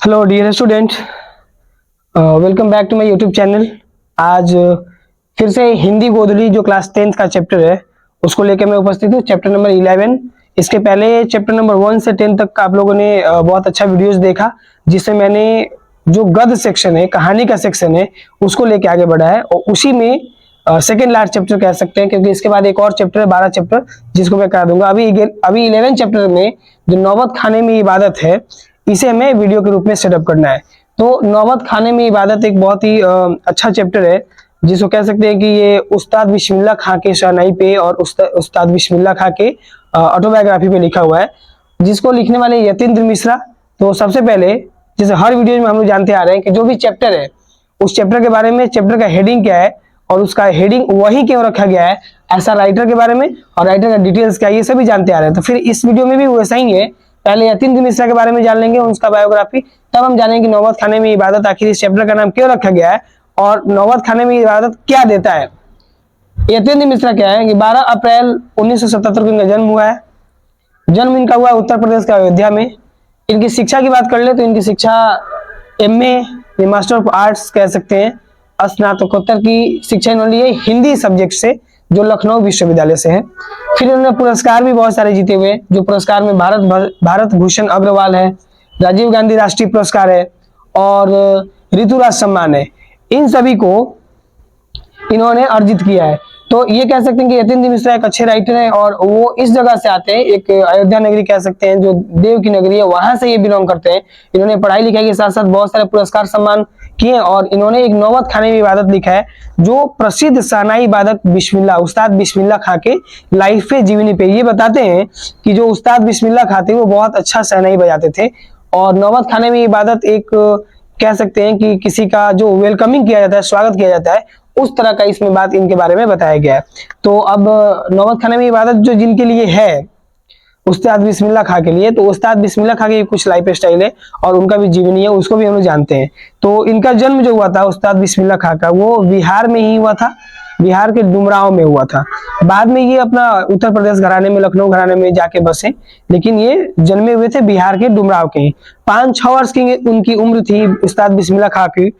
Hello dear student, welcome back to my YouTube channel. आज फिर से हिंदी गोदड़ी जो क्लास 10th का चैप्टर है उसको लेकर मैं उपस्थित हूँ। Chapter number 11। इसके पहले चैप्टर नंबर 1 से 10 तक का आप लोगों ने बहुत अच्छा वीडियोस देखा, जिससे मैंने जो गद्य सेक्शन है, कहानी का सेक्शन है, उसको लेके आगे बढ़ा है। और उसी में सेकेंड लास्ट चैप्टर कह सकते हैं, क्योंकि इसके बाद एक और चैप्टर है 12 चैप्टर, जिसको मैं करा दूंगा। अभी 11 चैप्टर में जो नौबत खाने में इबादत है, इसे हमें वीडियो के रूप में सेटअप करना है। तो नौबत खाने में इबादत एक बहुत ही अच्छा चैप्टर है, जिसको कह सकते हैं कि ये उस्ताद बिस्मिल्लाह खां के शहनाई पे और उस्ताद बिस्मिल्लाह खां के ऑटोबायोग्राफी पे लिखा हुआ है, जिसको लिखने वाले यतीन्द्र मिश्रा। तो सबसे पहले, जैसे हर वीडियो में हम लोग जानते आ रहे हैं कि जो भी चैप्टर है उस चैप्टर के बारे में, चैप्टर का हेडिंग क्या है और उसका हेडिंग वही क्यों रखा गया है, ऐसा राइटर के बारे में और राइटर का डिटेल्स क्या है, ये सभी जानते आ रहे हैं। तो फिर इस वीडियो में भी वैसा ही है। पहले यतीन्द्र मिश्रा के बारे में जान लेंगे, उसका बायोग्राफी, तब हम जानेंगे कि नौबत खाने में इबादत आखिर इस चैप्टर का नाम क्यों रखा गया है और नौबत खाने में इबादत क्या देता है। यतीन्द्र मिश्रा क्या है कि 12 अप्रैल 1977 को इनका जन्म हुआ है। जन्म इनका हुआ उत्तर प्रदेश के अयोध्या में। इनकी शिक्षा की बात कर ले तो इनकी शिक्षा MA मास्टर ऑफ आर्ट्स कह सकते हैं, स्नातकोत्तर की शिक्षा इन्होंने ली है हिंदी सब्जेक्ट से, जो लखनऊ विश्वविद्यालय से है। फिर इन्होंने पुरस्कार भी बहुत सारे जीते हुए, जो पुरस्कार में भारत भूषण अग्रवाल है, राजीव गांधी राष्ट्रीय पुरस्कार है और ऋतुराज सम्मान है। इन सभी को इन्होंने अर्जित किया है। तो ये कह सकते हैं कि यतीन्द्र मिश्रा एक अच्छे राइटर हैं और वो इस जगह से आते हैं, एक अयोध्या नगरी कह सकते हैं, जो देव की नगरी है, वहां से ये बिलोंग करते हैं। इन्होंने पढ़ाई लिखाई के साथ साथ बहुत सारे पुरस्कार सम्मान किए और इन्होंने एक नौबत खाने में इबादत लिखा है, जो प्रसिद्ध शहनाई इबादत बिस्मिल्लाह उस्ताद बिस्मिल्लाह खां के लाइफ पे जीवनी पे ये बताते हैं कि जो उस्ताद बिस्मिल्लाह खां थे वो बहुत अच्छा शहनाई बजाते थे। और नौबत खाने में इबादत एक कह सकते हैं कि किसी का जो वेलकमिंग किया जाता है, स्वागत किया जाता है, उस तरह का इसमें बात इनके बारे में बताया गया है। तो अब नौबत खाने में इबादत जो जिनके लिए है उस्ताद बिस्मिल्लाह खां के लिए, तो उस्ताद बिस्मिल्लाह खां की कुछ लाइफ स्टाइल है और उनका भी जीवनी है, उसको भी हम लोग जानते हैं। तो इनका जन्म जो हुआ था उस्ताद बिस्मिल्लाह खां का, वो बिहार में ही हुआ था, बिहार के डुमरांव में हुआ था। बाद में ये अपना उत्तर प्रदेश घराने में, लखनऊ घराने में जाके बसे, लेकिन ये जन्मे हुए थे बिहार के डुमरांव के ही। 5-6 वर्ष की उनकी उम्र थी उस्ताद बिस्मिल्लाह खां की,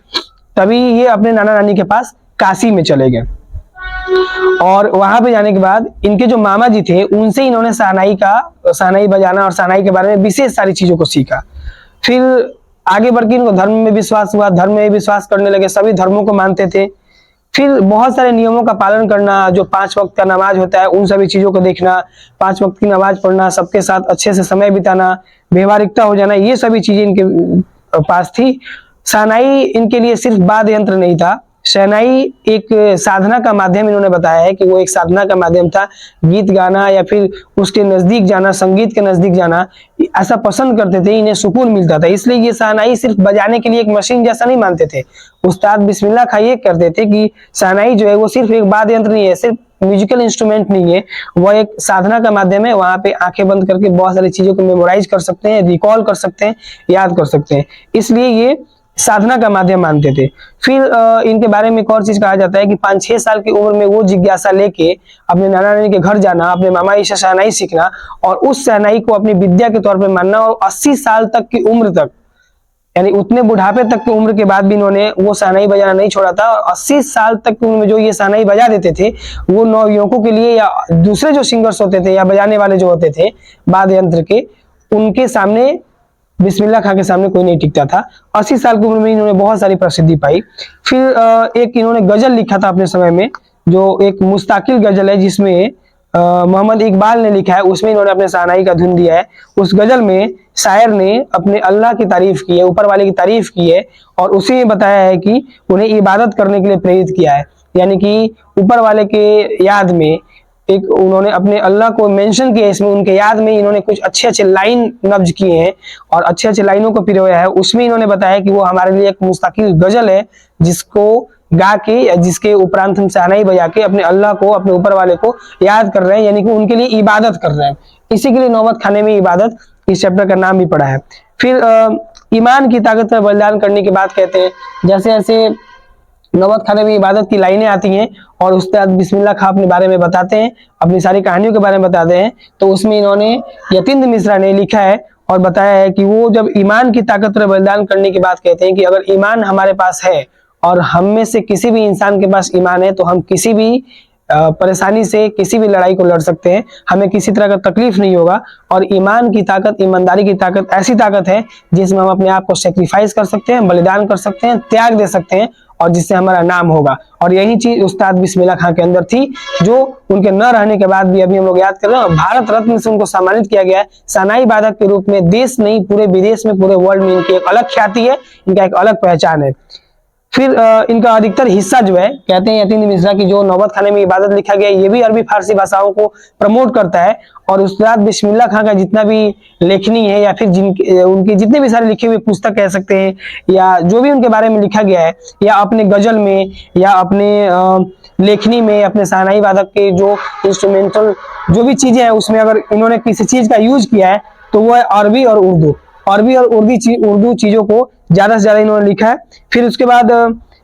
तभी ये अपने नाना नानी के पास काशी में चले गए। और वहां पे जाने के बाद इनके जो मामा जी थे, उनसे इन्होंने शहनाई बजाना और शहनाई के बारे में विशेष सारी चीजों को सीखा। फिर आगे बढ़ के इनको धर्म में विश्वास हुआ, धर्म में विश्वास करने लगे, सभी धर्मों को मानते थे। फिर बहुत सारे नियमों का पालन करना, जो 5 वक्त का नमाज होता है उन सभी चीजों को देखना, 5 वक्त की नमाज पढ़ना, सबके साथ अच्छे से समय बिताना, व्यवहारिकता हो जाना, ये सभी चीजें इनके पास थी। शहनाई इनके लिए सिर्फ वाद्य यंत्र नहीं था, शहनाई एक साधना का माध्यम इन्होंने बताया है कि वो एक साधना का माध्यम था। गीत गाना या फिर उसके नजदीक जाना, संगीत के नजदीक जाना, ऐसा पसंद करते थे, इन्हें सुकून मिलता था। इसलिए ये शहनाई सिर्फ बजाने के लिए एक मशीन जैसा नहीं मानते थे। उस्ताद बिस्मिल्लाह खां ये करते थे कि शहनाई जो है वो सिर्फ एक वाद्य यंत्र नहीं है, सिर्फ म्यूजिकल इंस्ट्रूमेंट नहीं है, वह एक साधना का माध्यम है। वहां पे आंखें बंद करके बहुत सारी चीजों को मेमोराइज कर सकते हैं, रिकॉल कर सकते हैं, याद कर सकते हैं, इसलिए ये साधना का माध्यम मानते थे। फिर इनके बारे में एक और चीज कहा जाता है कि 5-6 साल की उम्र में वो जिज्ञासा लेके अपने नाना नानी के घर जाना, अपने मामा जी से शहनाई सीखना और उस शहनाई को अपनी विद्या के तौर पर मानना, और 80 साल तक की उम्र तक, यानी उतने बुढ़ापे तक की उम्र के बाद भी इन्होंने वो शहनाई बजाना नहीं छोड़ा था। और 80 साल तक की उम्र में जो ये शहनाई बजा देते थे, वो नवयुवकों के लिए या दूसरे जो सिंगर्स होते थे या बजाने वाले जो होते थे वाद्य यंत्र के, उनके सामने, बिस्मिल्लाह खां के सामने कोई नहीं टिकता था। 80 साल की उम्र में इन्होंने बहुत सारी प्रसिद्धि पाई। फिर एक इन्होंने गजल लिखा था अपने समय में, जो एक मुस्ताकिल गजल है, जिसमें मोहम्मद इकबाल ने लिखा है, उसमें इन्होंने अपने शहनाई का धुन दिया है। उस गजल में शायर ने अपने अल्लाह की तारीफ की है, ऊपर वाले की तारीफ की है, और उसी में बताया है कि उन्हें इबादत करने के लिए प्रेरित किया है, यानी कि ऊपर वाले के याद में एक उन्होंने अपने अल्लाह को मेंशन किया इसमें, उनके याद में इन्होंने कुछ अच्छे लाइन नब्ज किए हैं और अच्छे लाइनों को पिरोया है। उसमें इन्होंने बताया कि वो हमारे लिए एक मुस्तकिल गजल है, जिसको गा के या जिसके उपरांत हम शहनाई बजा के अपने अल्लाह को, अपने ऊपर वाले को याद कर रहे हैं, यानी कि उनके लिए इबादत कर रहे हैं। इसी के लिए नौबत खाने में इबादत इस चैप्टर का नाम भी पड़ा है। फिर ईमान की ताकत पर बलिदान करने की बात कहते हैं। जैसे जैसे नौबत खाने में इबादत की लाइनें आती हैं और उस्ताद बिस्मिल्लाह खां अपने बारे में बताते हैं, अपनी सारी कहानियों के बारे में बताते हैं, तो उसमें इन्होंने यतीन्द्र मिश्रा ने लिखा है और बताया है कि वो जब ईमान की ताकत पर बलिदान करने की बात कहते हैं कि अगर ईमान हमारे पास है और हम में से किसी भी इंसान के पास ईमान है तो हम किसी भी परेशानी से, किसी भी लड़ाई को लड़ सकते हैं, हमें किसी तरह का तकलीफ नहीं होगा। और ईमान की ताकत, ईमानदारी की ताकत ऐसी ताकत है जिसमें हम अपने आप को सेक्रीफाइस कर सकते हैं, बलिदान कर सकते हैं, त्याग दे सकते हैं, और जिससे हमारा नाम होगा। और यही चीज उस्ताद बिस्मिल्लाह खां के अंदर थी, जो उनके न रहने के बाद भी अभी हम लोग याद कर रहे हैं। भारत रत्न से उनको सम्मानित किया गया है सानाई वादक के रूप में। देश नहीं, पूरे विदेश में, पूरे वर्ल्ड में इनकी एक अलग ख्याति है, इनका एक अलग पहचान है। फिर इनका अधिकतर हिस्सा जो है, कहते हैं यतीन्द्र मिश्रा की जो नौबत खाने में इबादत लिखा गया है, ये भी अरबी फारसी भाषाओं को प्रमोट करता है। और उस्ताद बिस्मिल्लाह खां का जितना भी लेखनी है, या फिर उनकी जितने भी सारे लिखे हुए पुस्तक कह सकते हैं, या जो भी उनके बारे में लिखा गया है, या अपने गजल में, या अपने लेखनी में, अपने सानाई वादक के जो इंस्ट्रूमेंटल जो भी चीजें हैं, उसमें अगर इन्होंने किसी चीज का यूज किया है तो वो है अरबी और उर्दू। अरबी और उर्दू चीजों को ज्यादा से ज्यादा इन्होंने लिखा है। फिर उसके बाद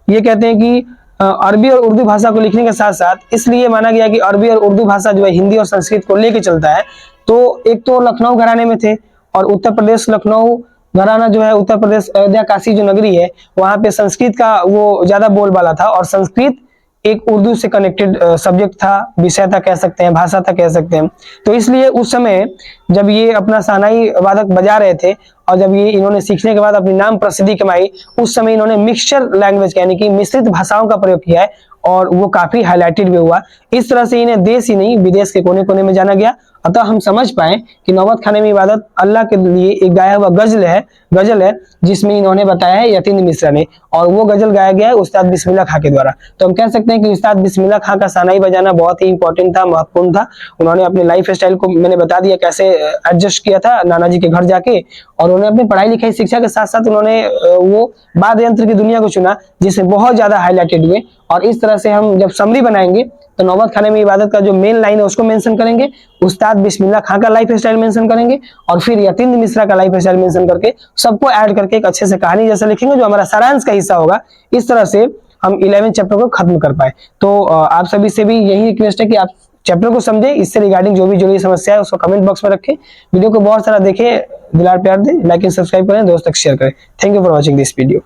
ये कहते हैं कि अरबी और उर्दू भाषा को लिखने के साथ साथ इसलिए माना गया कि अरबी और उर्दू भाषा जो है हिंदी और संस्कृत को लेके चलता है। तो एक तो लखनऊ घराने में थे, और उत्तर प्रदेश लखनऊ घराना जो है, उत्तर प्रदेश अयोध्या काशी जो नगरी है, वहां पे संस्कृत का वो ज्यादा बोलबाला था। और संस्कृत एक उर्दू से कनेक्टेड सब्जेक्ट था, विषय था कह सकते हैं, भाषा था कह सकते हैं। तो इसलिए उस समय जब ये अपना सानाई वादक बजा रहे थे, और जब ये इन्होंने सीखने के बाद अपनी नाम प्रसिद्धि कमाई, उस समय इन्होंने मिक्सचर लैंग्वेज यानी कि मिश्रित भाषाओं का प्रयोग किया है, और वो काफी हाईलाइटेड भी हुआ। इस तरह से इन्हें देश ही नहीं, विदेश के कोने कोने में जाना गया। अतः हम समझ पाए कि नौबत खाने में इबादत अल्लाह के लिए एक गाया हुआ गजल है जिसमें इन्होंने बताया है यतीन्द्र मिश्रा ने, और वो गजल गाया गया है उस्ताद बिस्मिल्लाह खां के द्वारा। तो हम कह सकते हैं कि उस्ताद बिस्मिल्लाह खां का सानाई बजाना बहुत ही इंपॉर्टेंट था, महत्वपूर्ण था। उन्होंने अपने लाइफ स्टाइल को मैंने बता दिया कैसे एडजस्ट किया था नाना जी के घर जाके, और उन्होंने अपनी पढ़ाई लिखाई शिक्षा के साथ साथ उन्होंने वो वाद्य यंत्र की दुनिया को चुना, जिससे बहुत ज्यादा हाईलाइटेड हुए। और इस तरह से हम जब समरी बनाएंगे तो नौबत खाने में इबादत का जो मेन लाइन है उसको मेंशन करेंगे, उस्ताद बिस्मिल्लाह खां का लाइफ स्टाइल मेंशन करेंगे, और फिर यतीन्द्र मिश्रा का लाइफ स्टाइल मेंशन करके सबको ऐड करके एक अच्छे से कहानी जैसा लिखेंगे, जो हमारा सारांश का हिस्सा होगा। इस तरह से हम 11 चैप्टर को खत्म कर पाए। तो आप सभी से भी यही रिक्वेस्ट है कि आप चैप्टर को समझे, इससे रिगार्डिंग जो भी जरूरी समस्या है उसको कमेंट बॉक्स में रखें, वीडियो को बहुत सारा देखें, दिलार प्यार दें, लाइक एंड सब्सक्राइब करें, दोस्त तक शेयर करें। Thank you for watching this video.